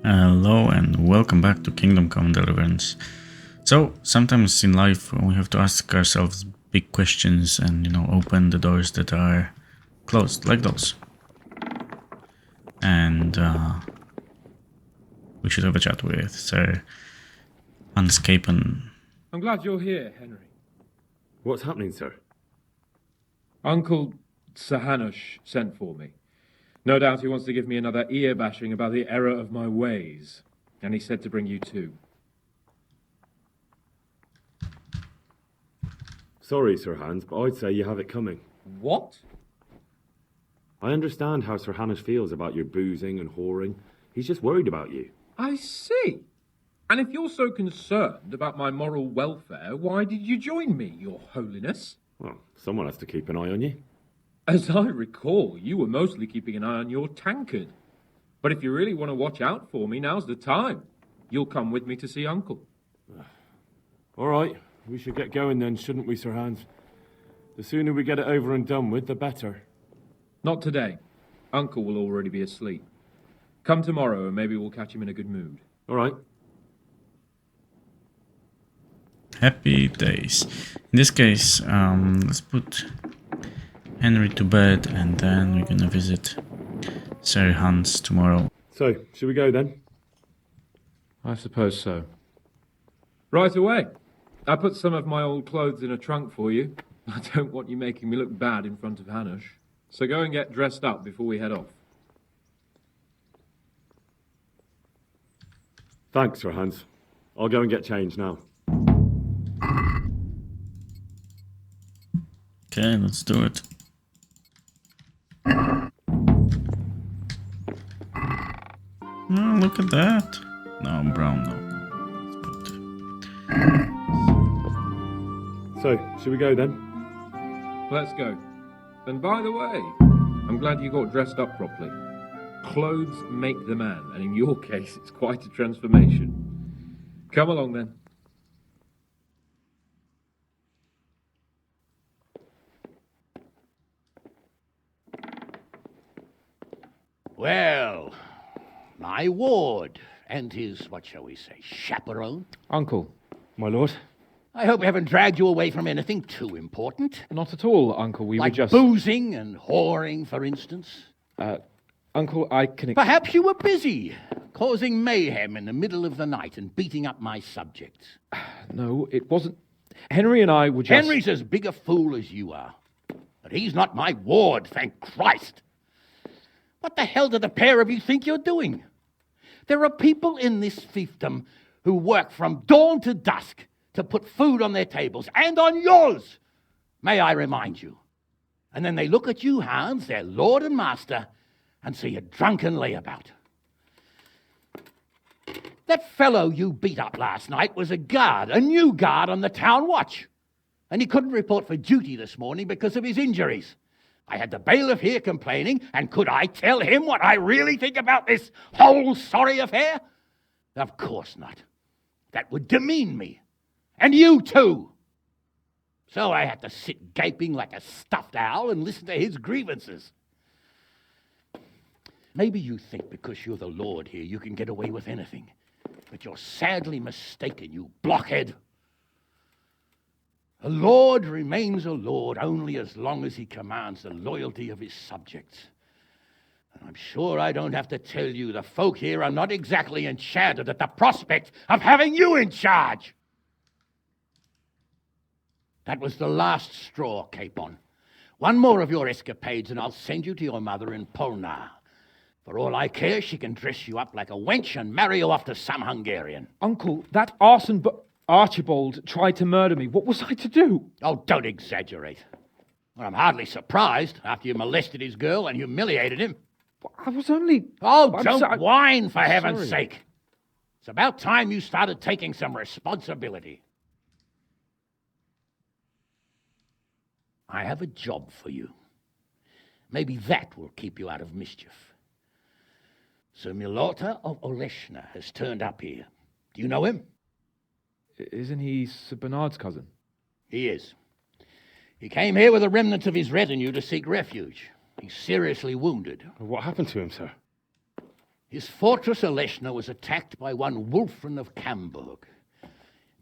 Hello and welcome back to Kingdom Come Deliverance. So, sometimes in life we have to ask ourselves big questions and, open the doors that are closed, like those. And we should have a chat with Sir Unscapen. I'm glad you're here, Henry. What's happening, sir? Uncle Sir Hanush sent for me. No doubt he wants to give me another ear-bashing about the error of my ways. And he said to bring you too. Sorry, Sir Hans, but I'd say you have it coming. What? I understand how Sir Hanush feels about your boozing and whoring. He's just worried about you. I see. And if you're so concerned about my moral welfare, why did you join me, Your Holiness? Well, someone has to keep an eye on you. As I recall, you were mostly keeping an eye on your tankard. But if you really want to watch out for me, now's the time. You'll come with me to see Uncle. All right, we should get going then, shouldn't we, Sir Hans? The sooner we get it over and done with, the better. Not today. Uncle will already be asleep. Come tomorrow and maybe we'll catch him in a good mood. All right. Happy days. In this case, let's put Henry to bed and then we're gonna visit Sir Hans tomorrow. So, should we go then? I suppose so. Right away. I put some of my old clothes in a trunk for you. I don't want you making me look bad in front of Hanush. So go and get dressed up before we head off. Thanks, Sir Hans. I'll go and get changed now. Okay, let's do it. Oh, look at that. No, brown, no. Let's put... So, should we go then? Let's go. And by the way, I'm glad you got dressed up properly. Clothes make the man, and in your case, it's quite a transformation. Come along then. Well, my ward and his, what shall we say, chaperone. Uncle. My lord? I hope we haven't dragged you away from anything too important. Not at all, Uncle. We like were just... boozing and whoring, for instance. Uncle, I can... Perhaps you were busy, causing mayhem in the middle of the night and beating up my subjects. No, it wasn't... Henry and I were just... Henry's as big a fool as you are. But he's not my ward, thank Christ. What the hell do the pair of you think you're doing? There are people in this fiefdom who work from dawn to dusk to put food on their tables, and on yours, may I remind you. And then they look at you, Hans, their lord and master, and see a drunken layabout. That fellow you beat up last night was a guard, a new guard on the town watch. And he couldn't report for duty this morning because of his injuries. I had the bailiff here complaining, and could I tell him what I really think about this whole sorry affair? Of course not. That would demean me. And you too. So I had to sit gaping like a stuffed owl and listen to his grievances. Maybe you think because you're the lord here you can get away with anything. But you're sadly mistaken, you blockhead. A lord remains a lord only as long as he commands the loyalty of his subjects. And I'm sure I don't have to tell you the folk here are not exactly enchanted at the prospect of having you in charge. That was the last straw, Capon. One more of your escapades and I'll send you to your mother in Polnar. For all I care, she can dress you up like a wench and marry you off to some Hungarian. Uncle, that arson... Archibald tried to murder me. What was I to do? Oh, don't exaggerate. Well, I'm hardly surprised after you molested his girl and humiliated him. I was only... Oh, don't whine, for heaven's sorry. sake. It's about time you started taking some responsibility. I have a job for you. Maybe that will keep you out of mischief. Sir Milota of Oleshna has turned up here. Do you know him? Isn't he Sir Bernard's cousin? He is. He came here with the remnants of his retinue to seek refuge. He's seriously wounded. What happened to him, sir? His fortress Oleshna was attacked by one Wulfrin of Camburg.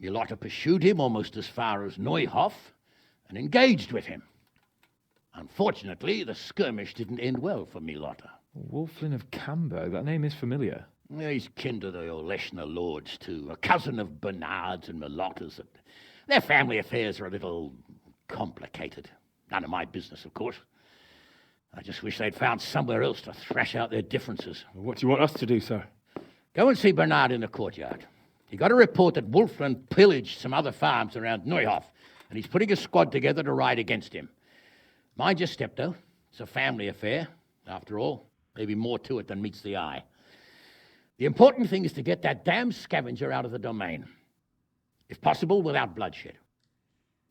Milotta pursued him almost as far as Neuhof and engaged with him. Unfortunately, the skirmish didn't end well for Milotta. Wulflin of Camberg, that name is familiar. He's kin to the Oleshna lords, too, a cousin of Bernard's and Milotta's. Their family affairs are a little complicated. None of my business, of course. I just wish they'd found somewhere else to thrash out their differences. What do you want us to do, sir? Go and see Bernard in the courtyard. He got a report that Wulfrin pillaged some other farms around Neuhof, and he's putting a squad together to ride against him. Mind your step, though. It's a family affair, after all. Maybe more to it than meets the eye. The important thing is to get that damn scavenger out of the domain. If possible, without bloodshed.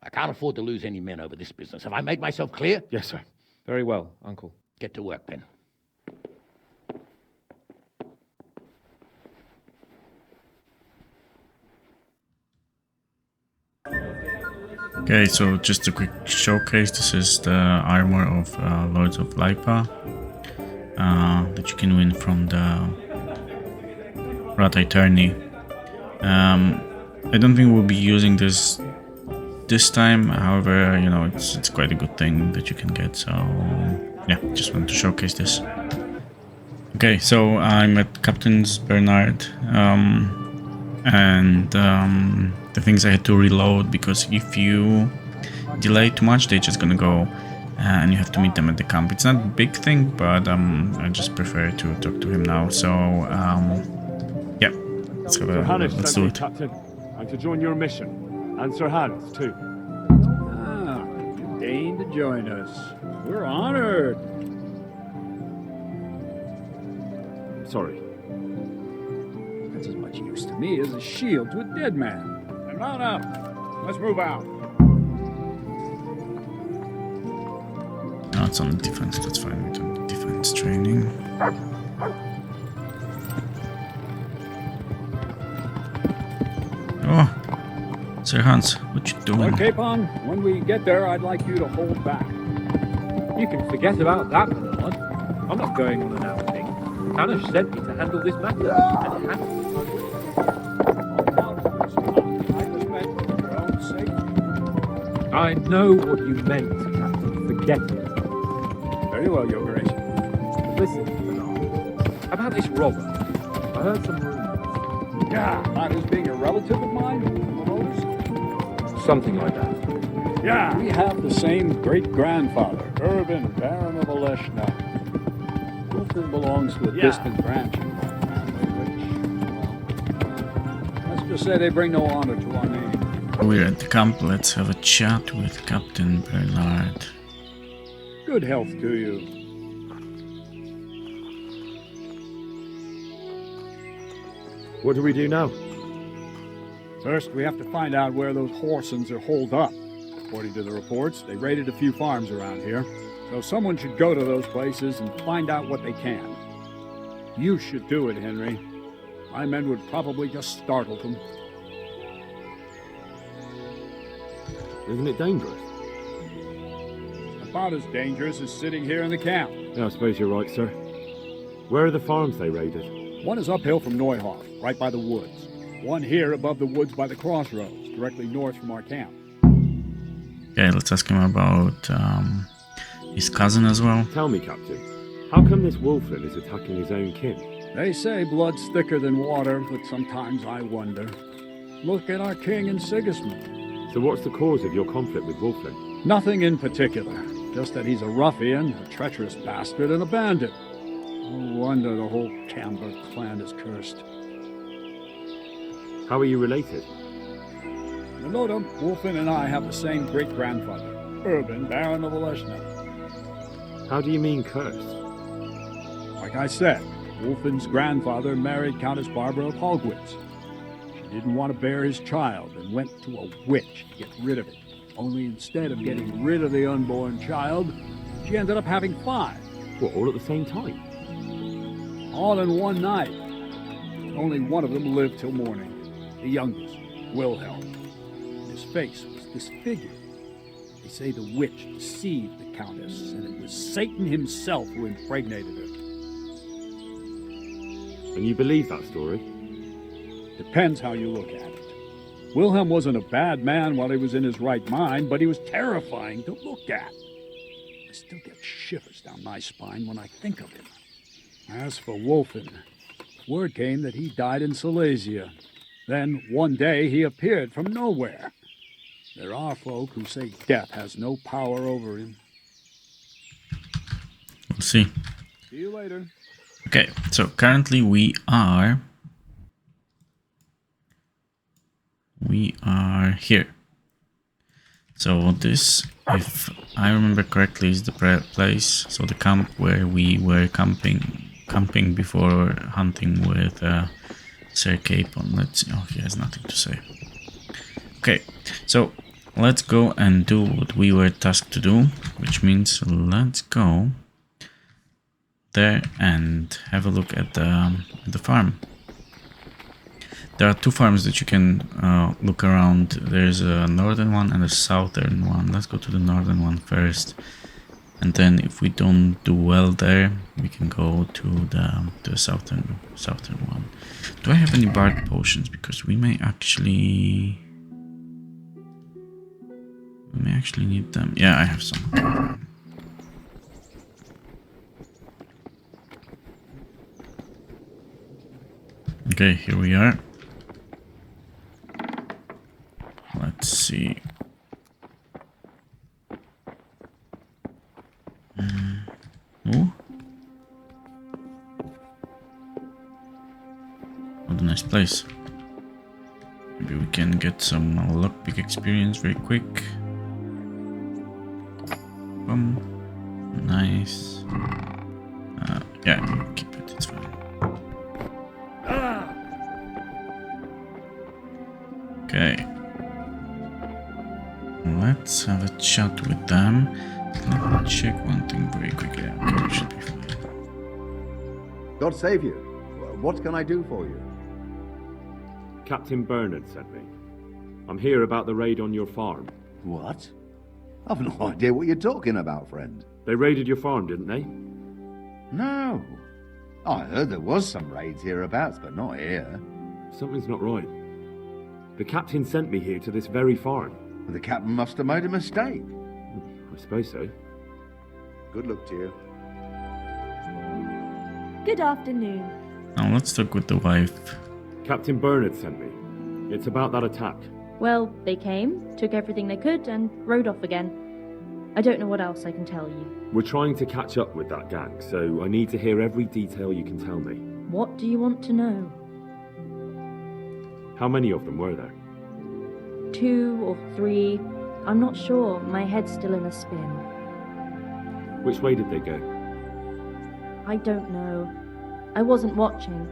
I can't afford to lose any men over this business. Have I made myself clear? Yes, sir. Very well, Uncle. Get to work, then. Okay, so just a quick showcase. This is the armor of Lords of Lipa that you can win from the Rata Tourney. I don't think we'll be using this time. However, you know, it's quite a good thing that you can get. So yeah, just wanted to showcase this. Okay, so I'm at Captain's Bernard, and the things I had to reload, because if you delay too much, they're just gonna go and you have to meet them at the camp. It's not a big thing, but I just prefer to talk to him now. So yeah, let's do it. Captain, and to join your mission, and Sir Hans too. Ah, you deigned to join us. We're honored. Sorry. That's as much use to me as a shield to a dead man. And mount up. Let's move out. No, it's on the defense. That's fine. We don't defense training. Oh, Sir Hans, what you doing? Lord Capon, when we get there, I'd like you to hold back. You can forget about that, my lord. I'm not going on an outing. Hanush sent me to handle this matter. And I just meant for your own sake. I know what you meant, Captain. Forget it. Very well, Your Grace. Listen, Bernard. About this robber. I heard some rumors. Yeah, about his being a relative of mine? Something like that. Yeah. We have the same great-grandfather, Urban, Baron of Oleshna. Wolfden belongs to a distant branch of my family, which, let's just say they bring no honor to our name. We're at the camp. Let's have a chat with Captain Bernard. Good health to you. What do we do now? First, we have to find out where those Horsons are holed up. According to the reports, they raided a few farms around here. So someone should go to those places and find out what they can. You should do it, Henry. My men would probably just startle them. Isn't it dangerous? About as dangerous as sitting here in the camp. Yeah, I suppose you're right, sir. Where are the farms they raided? One is uphill from Neuhof, right by the woods. One here above the woods by the crossroads, directly north from our camp. Okay, let's ask him about his cousin as well. Tell me, Captain, how come this Wulfrin is attacking his own kin? They say blood's thicker than water, but sometimes I wonder. Look at our king and Sigismund. So what's the cause of your conflict with Wulfrin? Nothing in particular, just that he's a ruffian, a treacherous bastard, and a bandit. No wonder the whole Camber clan is cursed. How are you related? Milota, Wulfrin and I have the same great-grandfather, Urban, Baron of Oleshna. How do you mean cursed? Like I said, Wulfin's grandfather married Countess Barbara of Hogwitz. She didn't want to bear his child and went to a witch to get rid of it. Only instead of getting rid of the unborn child, she ended up having 5. What, all at the same time? All in one night. Only one of them lived till morning. The youngest, Wilhelm. His face was disfigured. They say the witch deceived the Countess, and it was Satan himself who impregnated her. And you believe that story? Depends how you look at it. Wilhelm wasn't a bad man while he was in his right mind, but he was terrifying to look at. I still get shivers down my spine when I think of him. As for Wolfen, word came that he died in Silesia. Then, one day, he appeared from nowhere. There are folk who say death has no power over him. We'll see. See you later. Okay, so currently we are here. So this, if I remember correctly, is the place. So the camp where we were camping before hunting with Sir Capon. Let's see. Oh, he has nothing to say. Okay, so let's go and do what we were tasked to do, which means let's go there and have a look at the farm. There are two farms that you can look around. There's a northern one and a southern one. Let's go to the northern one first, and then if we don't do well there, we can go to the southern one. Do I have any bark potions? Because we may actually need them. Yeah, I have some. Okay, here we are. Let's see. Oh. What a nice place. Maybe we can get some lockpick experience very quick. Nice. Yeah, keep it, it's fine. Okay. Let's have a chat with them. Let me check one thing very quickly. Okay, we should be fine. God save you. What can I do for you? Captain Bernard sent me. I'm here about the raid on your farm. What? I've no idea what you're talking about, friend. They raided your farm, didn't they? No. I heard there was some raids hereabouts, but not here. Something's not right. The captain sent me here to this very farm. The captain must have made a mistake. I suppose so. Good luck to you. Good afternoon. Now let's talk with the wife. Captain Bernard sent me. It's about that attack. Well, they came, took everything they could, and rode off again. I don't know what else I can tell you. We're trying to catch up with that gang, so I need to hear every detail you can tell me. What do you want to know? How many of them were there? 2 or 3. I'm not sure. My head's still in a spin. Which way did they go? I don't know. I wasn't watching.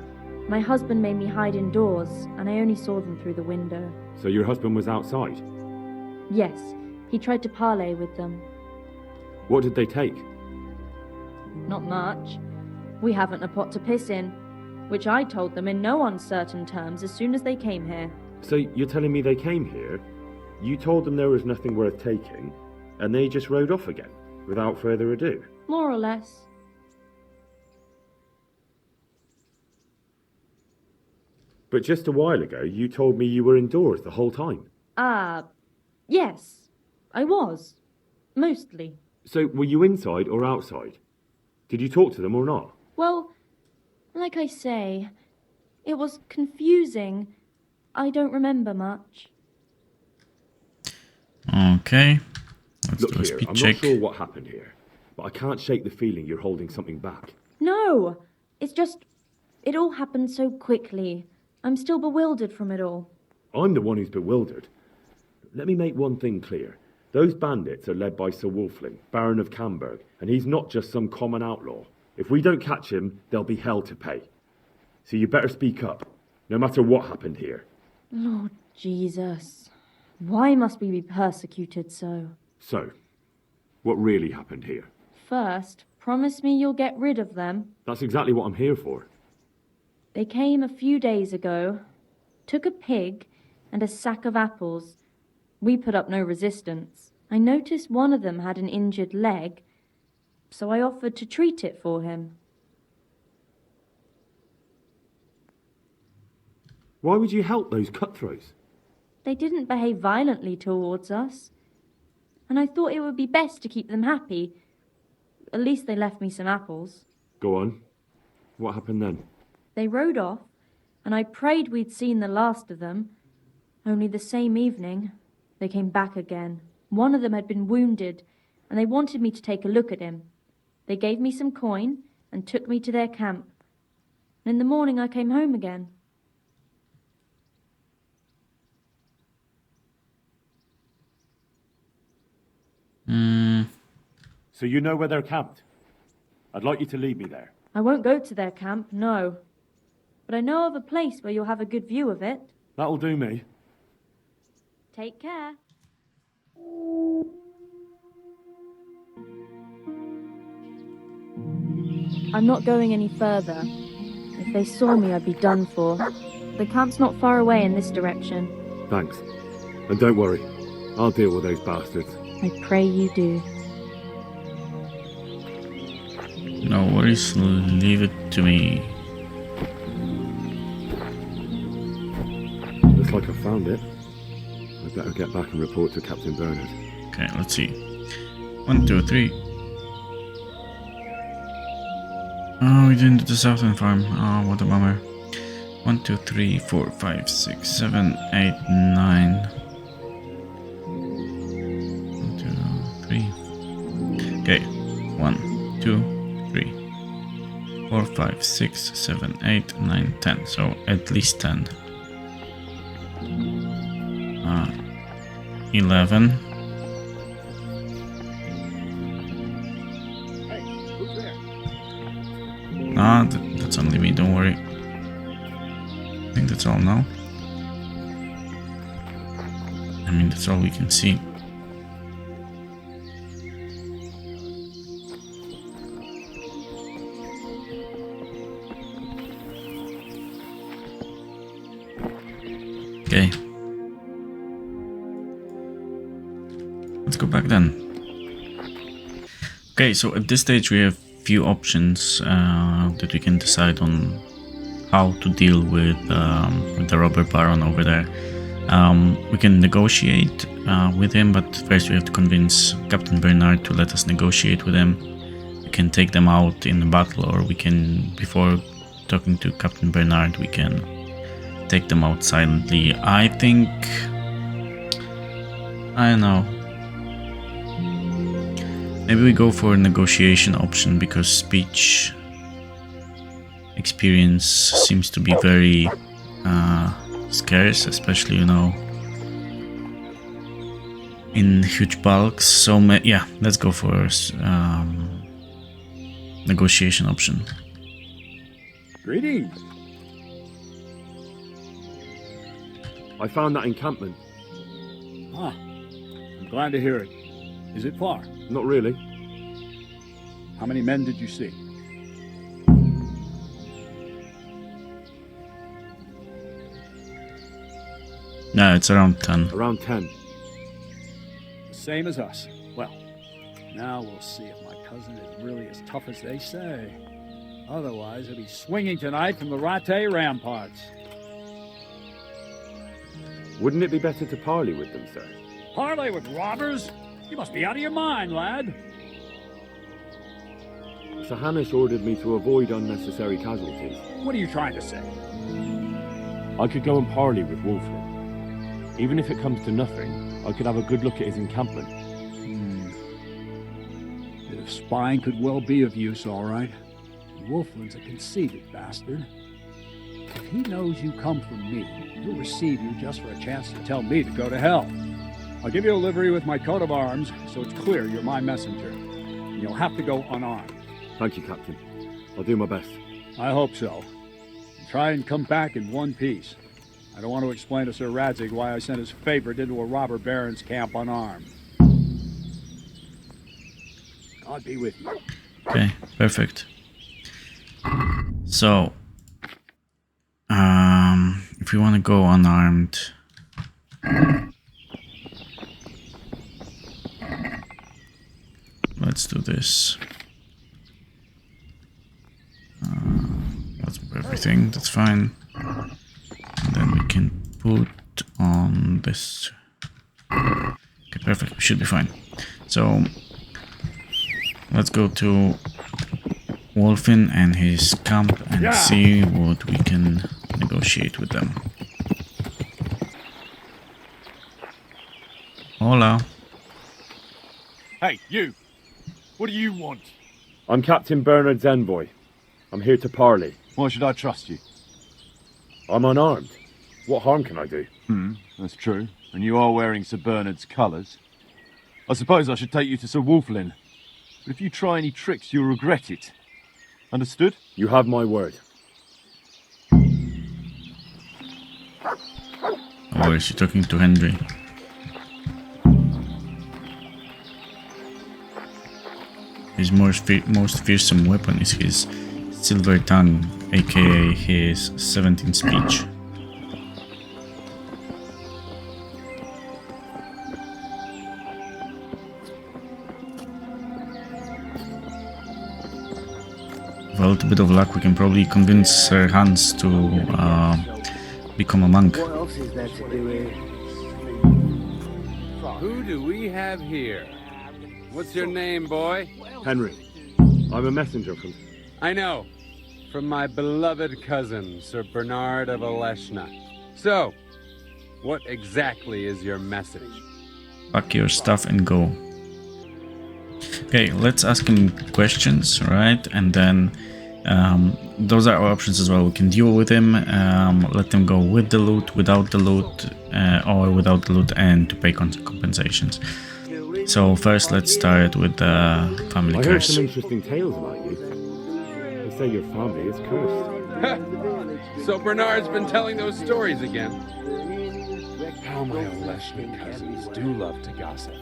My husband made me hide indoors, and I only saw them through the window. So your husband was outside? Yes, he tried to parley with them. What did they take? Not much. We haven't a pot to piss in, which I told them in no uncertain terms as soon as they came here. So you're telling me they came here, you told them there was nothing worth taking, and they just rode off again, without further ado? More or less. But just a while ago, you told me you were indoors the whole time. Yes, I was. Mostly. So were you inside or outside? Did you talk to them or not? Well, like I say, it was confusing. I don't remember much. Okay. Let's Look do a here, speed I'm check. not sure what happened here, but I can't shake the feeling you're holding something back. No, it's just, it all happened so quickly. I'm still bewildered from it all. I'm the one who's bewildered. Let me make one thing clear. Those bandits are led by Sir Wolfling, Baron of Camberg, and he's not just some common outlaw. If we don't catch him, there'll be hell to pay. So you better speak up, no matter what happened here. Lord Jesus, why must we be persecuted so? So, what really happened here? First, promise me you'll get rid of them. That's exactly what I'm here for. They came a few days ago, took a pig and a sack of apples. We put up no resistance. I noticed one of them had an injured leg, so I offered to treat it for him. Why would you help those cutthroats? They didn't behave violently towards us. And I thought it would be best to keep them happy. At least they left me some apples. Go on. What happened then? They rode off, and I prayed we'd seen the last of them. Only the same evening, they came back again. One of them had been wounded, and they wanted me to take a look at him. They gave me some coin and took me to their camp. And in the morning I came home again. So you know where they're camped? I'd like you to lead me there. I won't go to their camp, no. But I know of a place where you'll have a good view of it. That'll do me. Take care. I'm not going any further. If they saw me, I'd be done for. The camp's not far away in this direction. Thanks. And don't worry. I'll deal with those bastards. I pray you do. No worries, leave it to me. Looks like I found it. I'd better get back and report to Captain Bernard. Okay, let's see. 1, 2, 3. Oh, we didn't do the southern farm. Oh, what a bummer. 1, 2, 3, 4, 5, 6, 7, 8, 9. 1, 2, 3. Okay. 1, 2, 3, 4, 5, 6, 7, 8, 9, 10. So at least 10. 11. Hey, who's there? Ah, that's only me, don't worry. I think that's all now. I mean, that's all we can see. Okay. Let's go back then. Okay, so at this stage we have few options that we can decide on how to deal with the robber baron over there. We can negotiate with him, but first we have to convince Captain Bernard to let us negotiate with him. We can take them out in a battle, or we can, before talking to Captain Bernard, we can take them out silently. I think... I don't know. Maybe we go for a negotiation option, because speech experience seems to be very scarce, especially, you know, in huge bulks. So yeah, let's go for negotiation option. Greetings. I found that encampment. Ah, I'm glad to hear it. Is it far? Not really. How many men did you see? No, it's around 10. Around 10. The same as us. Well, now we'll see if my cousin is really as tough as they say. Otherwise, he'll be swinging tonight from the Rattay ramparts. Wouldn't it be better to parley with them, sir? Parley with robbers? You must be out of your mind, lad. Sir Hanish ordered me to avoid unnecessary casualties. What are you trying to say? I could go and parley with Wolfling. Even if it comes to nothing, I could have a good look at his encampment. Bit of spying could well be of use, all right. Wolfland's a conceited bastard. If he knows you come from me, he'll receive you just for a chance to tell me to go to hell. I'll give you a livery with my coat of arms, so it's clear you're my messenger. And you'll have to go unarmed. Thank you, Captain. I'll do my best. I hope so. And try and come back in one piece. I don't want to explain to Sir Radzig why I sent his favorite into a robber baron's camp unarmed. God be with you. Okay, perfect. So, if we want to go unarmed, let's do this. Let's move everything, that's fine. And then we put on this. Okay, perfect. We should be fine. So let's go to Wolfin and his camp and see what we can negotiate with them. Hola. Hey, you! What do you want? I'm Captain Bernard's envoy. I'm here to parley. Why should I trust you? I'm unarmed. What harm can I do? That's true. And you are wearing Sir Bernard's colours. I suppose I should take you to Sir Wolflin. But if you try any tricks, you'll regret it. Understood? You have my word. Oh, is she talking to Henry? His most fearsome weapon is his silver tongue, aka his 17th speech. With a little bit of luck, we can probably convince Sir Hans to become a monk. What else is there to do here? Who do we have here? What's your name, boy? Henry. I'm a messenger from... I know. From my beloved cousin, Sir Bernard of Aleshna. So, what exactly is your message? Pack your stuff and go. Okay, let's ask him questions, right? And then those are our options as well. We can deal with him, let them go with the loot, without the loot, or without the loot and to pay compensations. So first let's start with the family I heard curse. some interesting tales about you. They say your family is cursed. So Bernard's been telling those stories again. How my Aleshna cousins do love to gossip.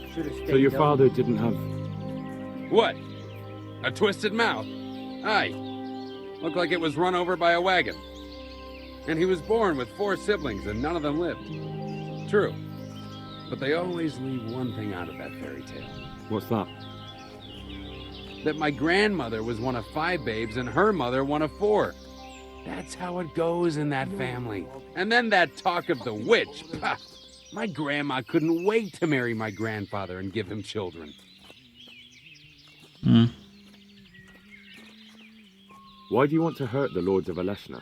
So your father didn't have... What? A twisted mouth? Aye. Looked like it was run over by a wagon. And he was born with 4 siblings and none of them lived. True. But they always leave one thing out of that fairy tale. What's that? That my grandmother was one of 5 babes and her mother one of 4. That's how it goes in that family. And then that talk of the witch. Pah! My grandma couldn't wait to marry my grandfather and give him children. Why do you want to hurt the lords of Aleshna?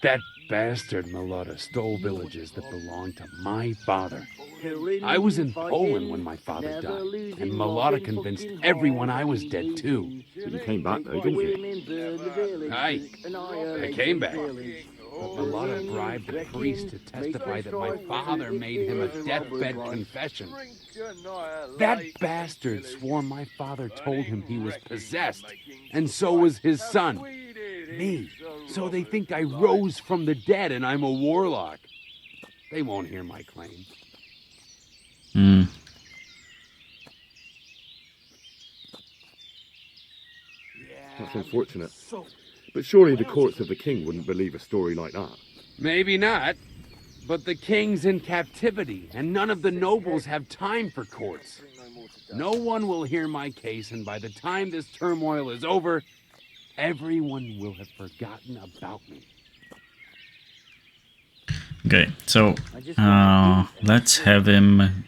That bastard Malotta stole villages that belonged to my father. I was in Poland when my father died, and Malotta convinced everyone I was dead too. But you came back though, didn't you? Aye, I came back. But Malotta bribed the priest to testify that my father made him a deathbed confession. That bastard swore my father told him he was possessed, and so was his son. Me. So they think I rose from the dead and I'm a warlock. They won't hear my claim. That's unfortunate. But surely the courts of the king wouldn't believe a story like that. Maybe not. But the king's in captivity, and none of the nobles have time for courts. No one will hear my case, and by the time this turmoil is over, everyone will have forgotten about me. Okay, so let's have him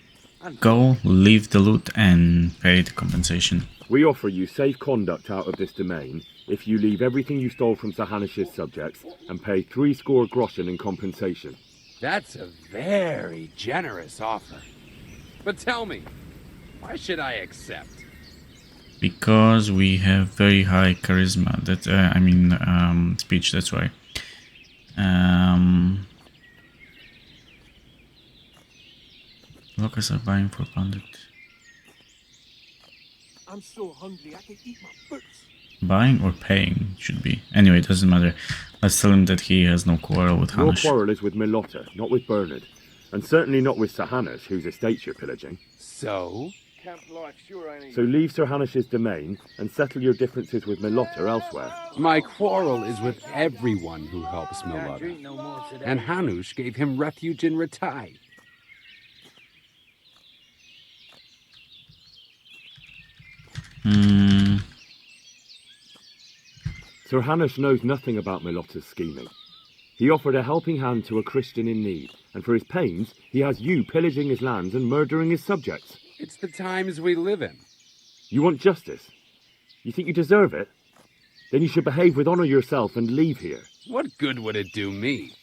go, leave the loot and pay the compensation. We offer you safe conduct out of this domain if you leave everything you stole from Sir Hanish's subjects and pay 60 groschen in compensation. That's a very generous offer. But tell me, why should I accept? Because we have very high charisma. That speech. That's why. Locals are buying for bandit. I'm so hungry I can eat my boots. Buying or paying should be. Anyway, it doesn't matter. Let's tell him that he has no quarrel with Hanish. Your quarrel is with Milotta, not with Bernard. And certainly not with Sir Hanish, whose estates you're pillaging. So? So leave Sir Hanish's domain and settle your differences with Milotta elsewhere. My quarrel is with everyone who helps Milotta. And Hanush gave him refuge in Ratai. Sir Hanish knows nothing about Milotta's scheming. He offered a helping hand to a Christian in need And for his pains, he has you pillaging his lands and murdering his subjects. It's the times we live in. You want justice? You think you deserve it? Then you should behave with honor yourself and leave here. What good would it do me?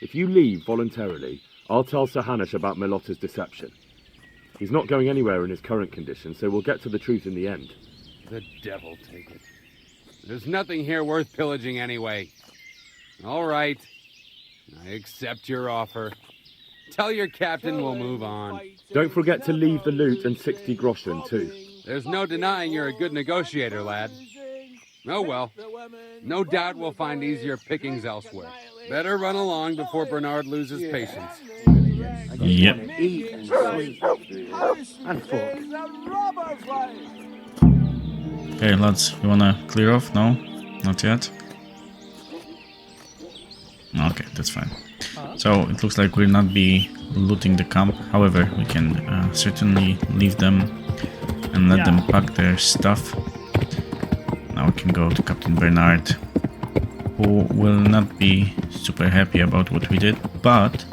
If you leave voluntarily, I'll tell Sir Hanush about Milotta's deception. He's not going anywhere in his current condition, so we'll get to the truth in the end. The devil take it. There's nothing here worth pillaging anyway. All right. I accept your offer. Tell your captain we'll move on. Don't forget to leave the loot and 60 groschen too. There's no denying you're a good negotiator, lad. Oh well. No doubt we'll find easier pickings elsewhere. Better run along before Bernard loses patience. Yep. Eat and sleep and fuck. Okay, lads, you wanna clear off? No? Not yet? Okay, that's fine. So, it looks like we'll not be looting the camp. However, we can certainly leave them and let them pack their stuff. Now we can go to Captain Bernard, who will not be super happy about what we did, but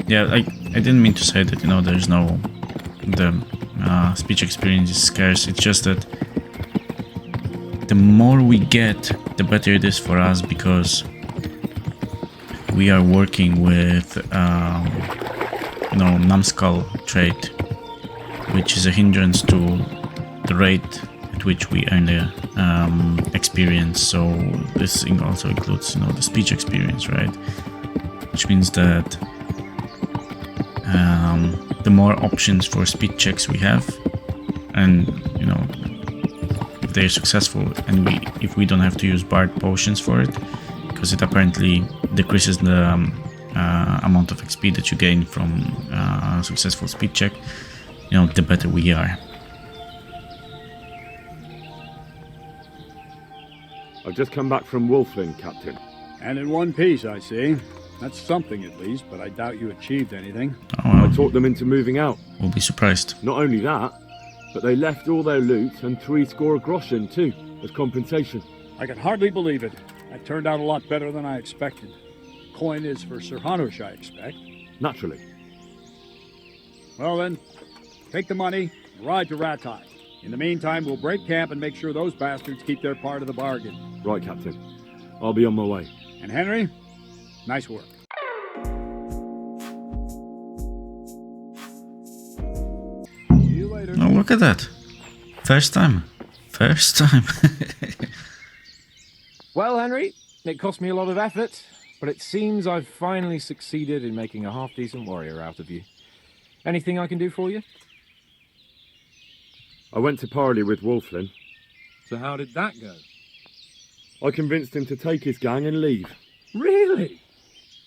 yeah, I didn't mean to say that, you know, there's no, the speech experience is scarce. It's just that the more we get, the better it is for us, because we are working with, you know, numbskull trait, which is a hindrance to the rate at which we earn the experience. So this also includes, you know, the speech experience, right? Which means that the more options for speed checks we have, and you know, if they're successful, and if we don't have to use bard potions for it, because it apparently decreases the amount of XP that you gain from a successful speed check, you know, the better we are. I've just come back from Wolfling, Captain. And in one piece, I see. That's something at least, but I doubt you achieved anything. Oh, well. I talked them into moving out. We'll be surprised. Not only that, but they left all their loot and 3 score groschen too, as compensation. I can hardly believe it. That turned out a lot better than I expected. Coin is for Sir Hanush, I expect. Naturally. Well then, take the money, ride to Ratai. In the meantime, we'll break camp and make sure those bastards keep their part of the bargain. Right, Captain. I'll be on my way. And Henry, nice work. See you later. Oh, look at that. First time. First time. Well, Henry, it cost me a lot of effort, but it seems I've finally succeeded in making a half-decent warrior out of you. Anything I can do for you? I went to parley with Wolflin. So how did that go? I convinced him to take his gang and leave. Really?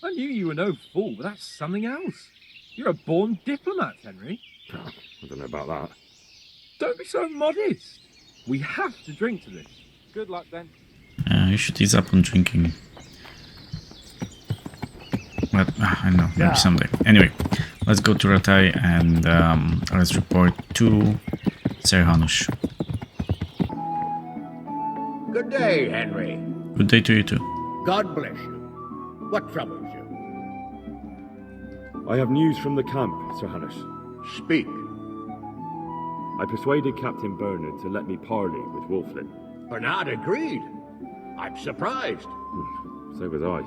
I knew you were no fool, but that's something else. You're a born diplomat, Henry. I don't know about that. Don't be so modest. We have to drink to this. Good luck, then. You should ease up on drinking. But, I know, maybe someday. Anyway, let's go to Ratai and let's report to Sir Hanush. Good day, Henry. Good day to you too. God bless you. What troubles you? I have news from the camp, Sir Hanush. Speak. I persuaded Captain Bernard to let me parley with Wolflin. Bernard agreed. I'm surprised. So was I.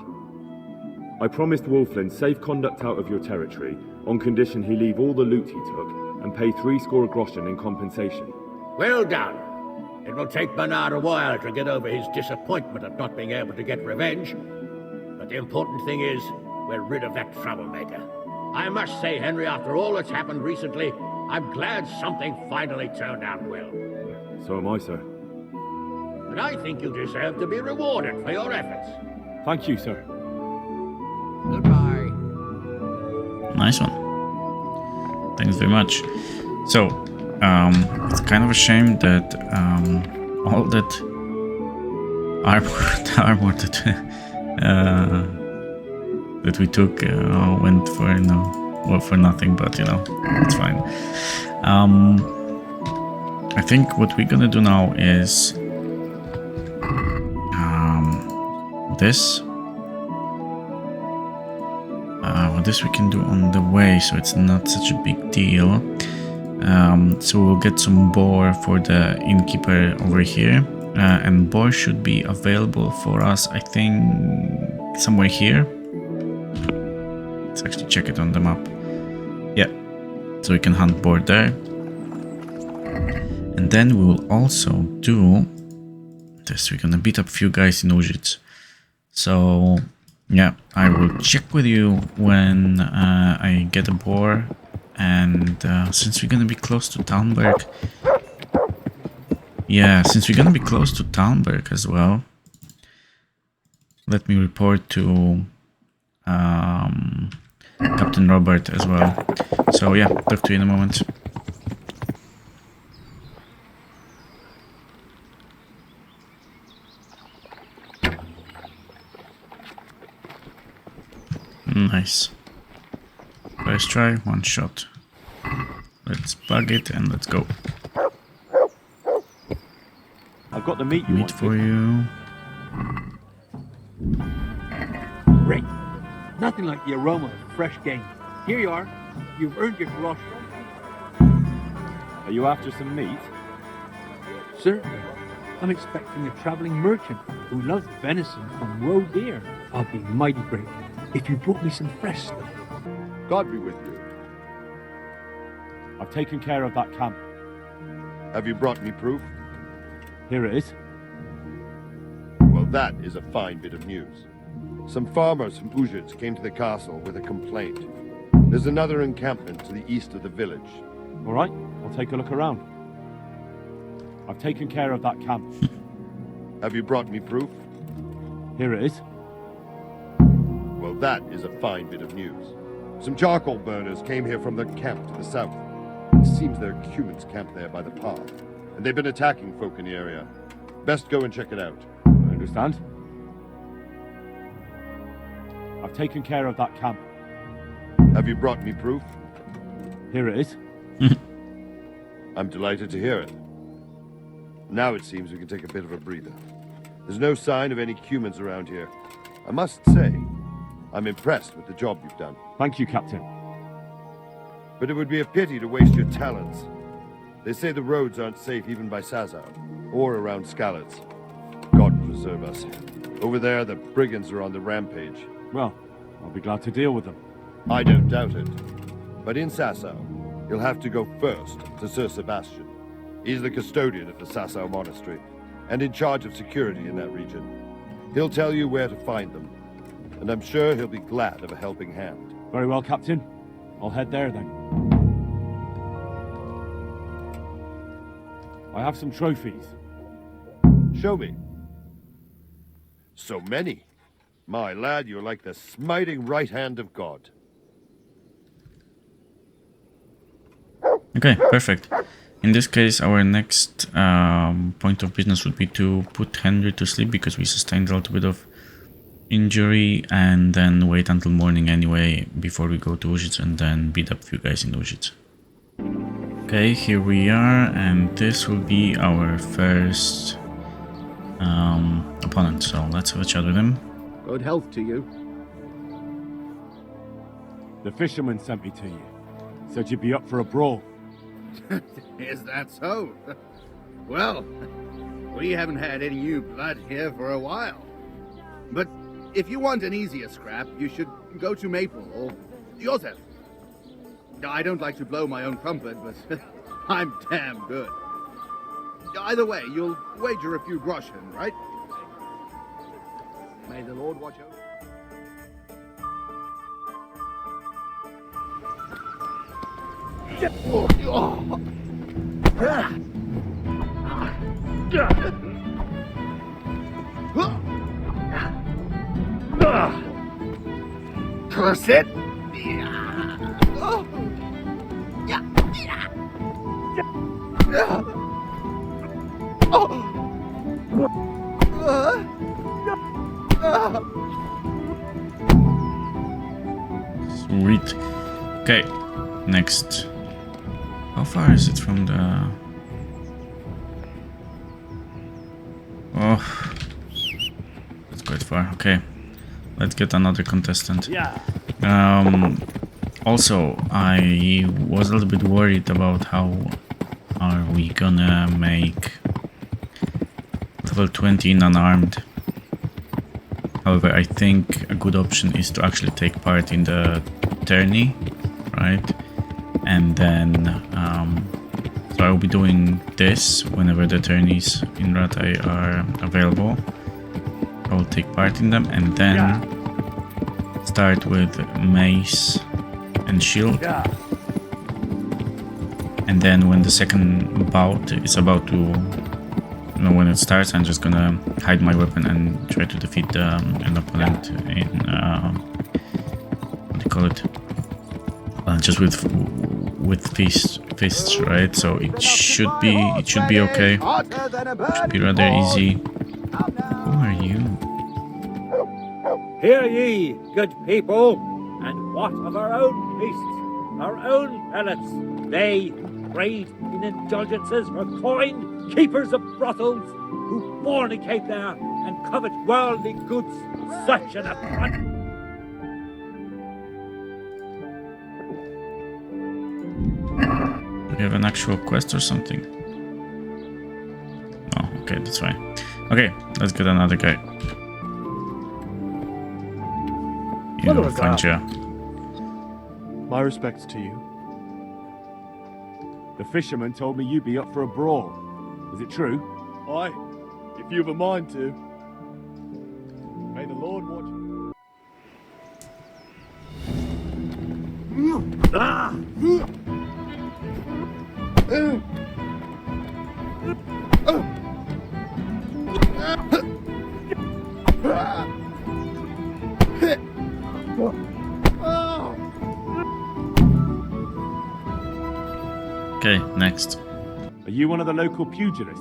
I promised Wolflin safe conduct out of your territory on condition he leave all the loot he took and pay 3 score groschen in compensation. Well done. It will take Bernard a while to get over his disappointment at not being able to get revenge. But the important thing is, we're rid of that troublemaker. I must say, Henry, after all that's happened recently, I'm glad something finally turned out well. So am I, sir. And I think you deserve to be rewarded for your efforts. Thank you, sir. Goodbye. Nice one. Thanks very much. So, it's kind of a shame that all that armor that we took went for for nothing. But you know, it's fine. I think what we're gonna do now is this. This we can do on the way, so it's not such a big deal. So we'll get some boar for the innkeeper over here, and boar should be available for us, I think, somewhere here. Let's actually check it on the map. Yeah, so we can hunt boar there. And then we will also do this. We're gonna beat up a few guys in Užice. So yeah, I will check with you when I get a boar. And since we're gonna be close to Talmberg, as well, let me report to Captain Robert as well. So yeah, talk to you in a moment. Nice. First try, one shot. Let's plug it and let's go. I've got the meat you Meat wanted. for you. Great. Nothing like the aroma of fresh game. Here you are. You've earned your grosh. Are you after some meat? Certainly. I'm expecting a traveling merchant who loves venison from roe deer. I'll be mighty grateful if you brought me some fresh stuff. God be with you. I've taken care of that camp. Have you brought me proof? Here it is. Well, that is a fine bit of news. Some farmers from Užice came to the castle with a complaint. There's another encampment to the east of the village. All right, I'll take a look around. I've taken care of that camp. Have you brought me proof? Here it is. Well, that is a fine bit of news. Some charcoal burners came here from the camp to the south. It seems there are humans camped there by the path, and they've been attacking folk in the area. Best go and check it out. I understand. I've taken care of that camp. Have you brought me proof? Here it is. I'm delighted to hear it. Now it seems we can take a bit of a breather. There's no sign of any humans around here. I must say, I'm impressed with the job you've done. Thank you, Captain. But it would be a pity to waste your talents. They say the roads aren't safe even by Sazau, or around Skalitz. God preserve us. Over there, the brigands are on the rampage. Well, I'll be glad to deal with them. I don't doubt it. But in Sasau, you'll have to go first to Sir Sebastian. He's the custodian of the Sasau monastery, and in charge of security in that region. He'll tell you where to find them, and I'm sure he'll be glad of a helping hand. Very well, Captain. I'll head there then. I have some trophies. Show me. So many. My lad, you're like the smiting right hand of God. Okay, perfect. In this case, our next point of business would be to put Henry to sleep because we sustained a little bit of injury, and then wait until morning anyway before we go to Užice and then beat up a few guys in Užice. Okay, here we are, and this will be our first opponent, so let's have a chat with him. Good health to you. The fisherman sent me to you. Said you'd be up for a brawl. Is that so? Well, we haven't had any new blood here for a while. But if you want an easier scrap, you should go to Maple or Joseph. I don't like to blow my own trumpet, but I'm damn good. Either way, you'll wager a few groschen, right? May the Lord watch over. Curse it! Sweet. Okay, next. How far is it from the... Oh, that's quite far. Okay, let's get another contestant. Yeah. Also, I was a little bit worried about how are we gonna make level 20 unarmed. However, I think a good option is to actually take part in the tourney, right? And then, so I will be doing this whenever the tourneys in Ratai are available. I will take part in them and then start with mace and shield. And then when the second bout is about to, you know, when it starts, I'm just gonna hide my weapon and try to defeat an opponent in, what do you call it? Just with fists, right? So it should be okay. Should be rather easy. Who are you? Hear ye, good people, and what of our own priests, our own prelates? They trade in indulgences for coin, keepers of brothels, who fornicate there and covet worldly goods. Such an affront! We have an actual quest or something? Oh, okay, that's fine. Okay, let's get another guy. You know, Fanja. My respects to you. The fisherman told me you'd be up for a brawl. Is it true? Aye, if you've a mind to. May the Lord watch you. Okay, next. Are you one of the local pugilists?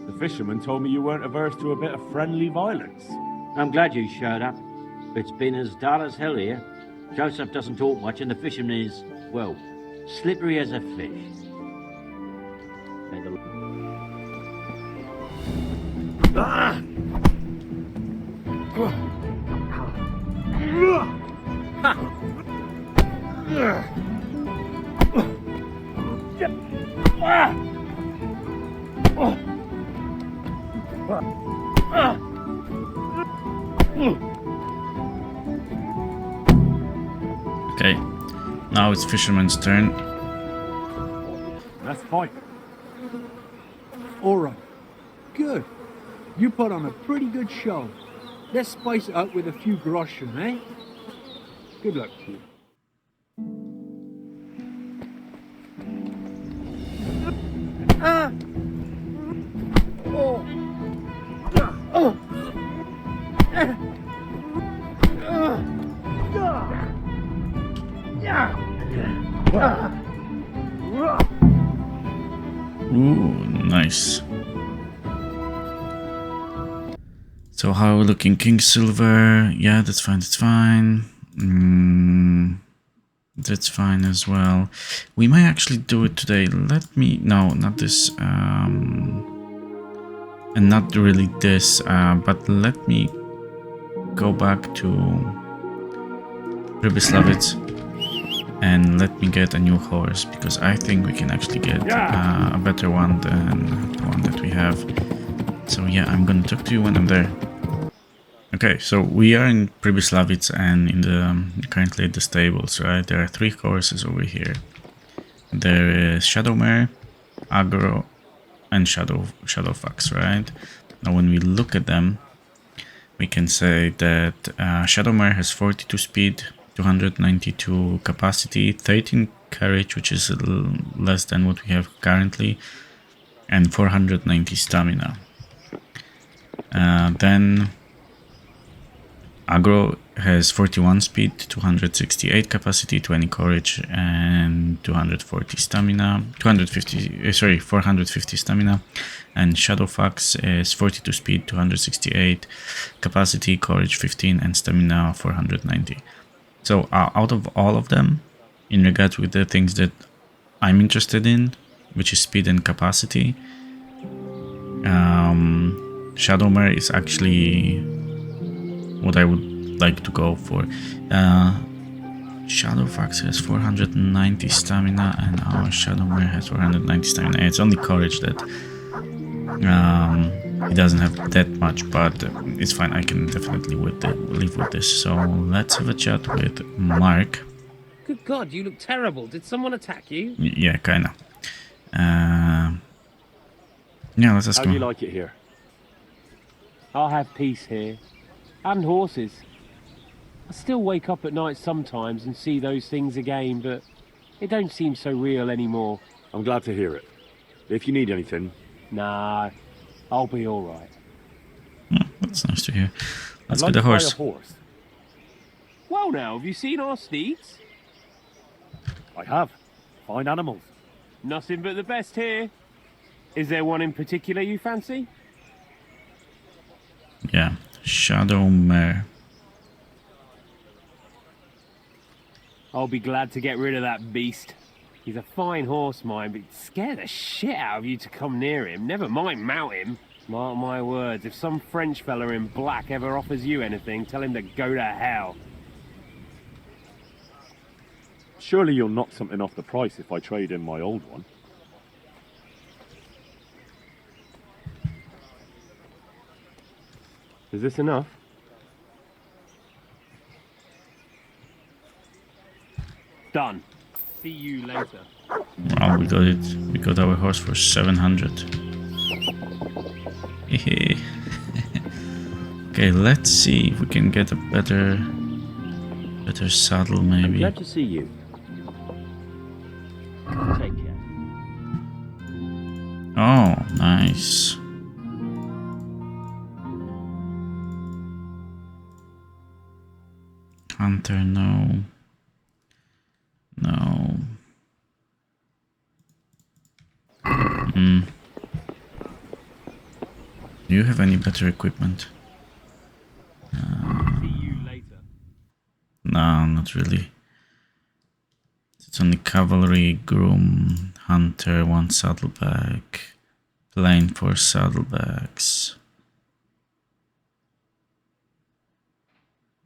The fisherman told me you weren't averse to a bit of friendly violence. I'm glad you showed up. It's been as dull as hell here. Joseph doesn't talk much and the fisherman is, well, slippery as a fish. May the... Okay, now it's fisherman's turn. Let's fight. All right. Good. You put on a pretty good show. Let's spice it up with a few groschen, eh? Good luck to you. Ooh, nice. So how are we looking? King Silver, yeah, that's fine, that's fine. That's fine as well. We might actually do it today. Let me, no, not this, and not really this, but let me go back to Rybislavitz and let me get a new horse, because I think we can actually get a better one than the one that we have. So yeah, I'm gonna talk to you when I'm there. Okay, so we are in Pribyslavitz and in the currently at the stables, right? There are 3 horses over here. There is Shadowmare, Agro, and Shadowfax, right? Now when we look at them, we can say that Shadowmare has 42 speed, 292 capacity, 13 courage, which is a little less than what we have currently, and 490 stamina. Then Agro has 41 speed, 268 capacity, 20 courage, and 240 stamina. 450 stamina. And Shadowfax is 42 speed, 268 capacity, courage 15, and stamina 490. So out of all of them, in regards with the things that I'm interested in, which is speed and capacity, Shadowmare is actually what I would like to go for. Shadow Fox has 490 stamina and our Shadow Mare has 490 stamina. It's only courage that he doesn't have that much, but it's fine. I can definitely live with this. So let's have a chat with Mark. Good God, you look terrible. Did someone attack you? Yeah, kinda. Yeah, let's ask How do him. you like it here? I have peace here. And horses. I still wake up at night sometimes and see those things again, but it don't seem so real anymore. I'm glad to hear it. If you need anything... Nah, I'll be alright. That's nice to hear. Let's I'd get like a to horse. buy a horse. Well now, have you seen our steeds? I have. Fine animals. Nothing but the best here. Is there one in particular you fancy? Yeah, Shadow Mare. I'll be glad to get rid of that beast. He's a fine horse, mine, but he'd scare the shit out of you to come near him. Never mind mount him. Mark my words, if some French fella in black ever offers you anything, tell him to go to hell. Surely you'll knock something off the price if I trade in my old one. Is this enough? Done. See you later. Well, we got it. We got our horse for 700. Hehe. Okay, let's see if we can get a better saddle, I'm maybe. glad to see you. Take care. Oh, nice. Hunter, no. No. Do you have any better equipment? See you later. No, not really. It's only cavalry, groom, hunter, 1 saddlebag, plain 4 saddlebags.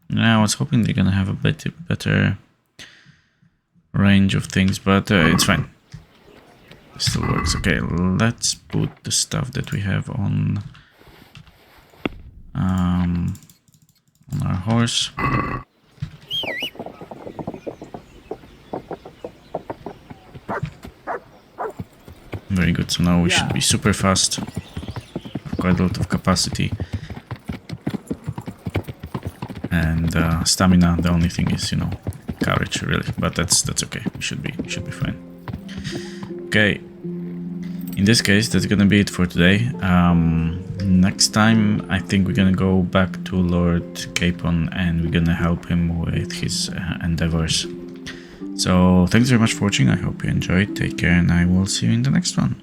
Yeah, I was hoping they're gonna have a bit better range of things, but it's fine. It still works. Okay, let's put the stuff that we have on our horse. Very good. So now we should be super fast. Quite a lot of capacity. And stamina. The only thing is, you know, courage, really. But that's okay. We should be fine. Okay. In this case, that's gonna be it for today. Next time, I think we're gonna go back to Lord Capon and we're gonna help him with his endeavors. So, thanks very much for watching. I hope you enjoyed. Take care, and I will see you in the next one.